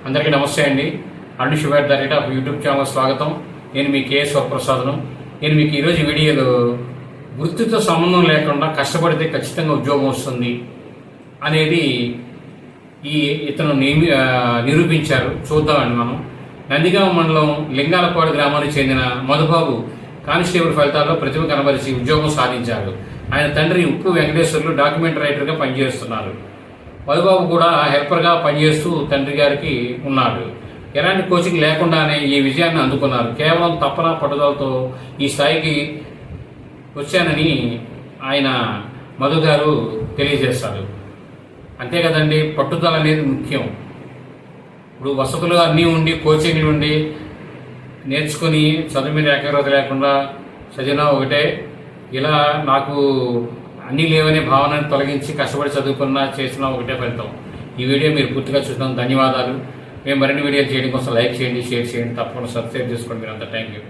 అందరికీ నమస్తే అండి. Arun Shivar direct of YouTube channel స్వాగతం. నేను మీ కేఎస్ వరప్రసాదను. నేను మీకు ఈరోజు వీడియోలో వృత్తితో సంబంధం లేకుండా కష్టపడితే ఖచ్చితంగా ఉద్యోగం వస్తుంది అనేది ఇతను నిరూపించారు. చూద్దామండి. మనం నందిగామ మండలం లింగాలపాడు గ్రామానికి చెందిన మధుబాబు కానిస్టేబుల్ ఫలితాల్లో ప్రతిభ కనబరిచి ఉద్యోగం సాధించారు. ఆయన తండ్రి ఉప్పు వెంకటేశ్వర్లు డాక్యుమెంట్ రైటర్గా పనిచేస్తున్నారు. మధుబాబు కూడా హెల్పర్గా పనిచేస్తూ తండ్రి గారికి ఉన్నాడు. ఎలాంటి కోచింగ్ లేకుండానే ఈ విజయాన్ని అందుకున్నారు. కేవలం తపన పట్టుదలతో ఈ స్థాయికి వచ్చానని ఆయన మధు గారు తెలియజేస్తారు. అంతే కదండి, పట్టుదల అనేది ముఖ్యం. ఇప్పుడు వసతులు అన్నీ ఉండి కోచింగ్లు ఉండి నేర్చుకుని చదువు మీద ఏకాగ్రత లేకుండా చదివినా ఒకటే, ఇలా నాకు అన్నీ లేవనే భావనను తొలగించి కష్టపడి చదువుకున్నా చేసినా ఒకటే ఫలితం. ఈ వీడియో మీరు పూర్తిగా చూసినందుకు ధన్యవాదాలు. మేము మరిన్ని వీడియోలు చేయడం కోసం లైక్ చేయండి, షేర్ చేయండి, తప్పకుండా సబ్స్క్రైబ్ చేసుకోండి. మీరు అంత థ్యాంక్ యూ.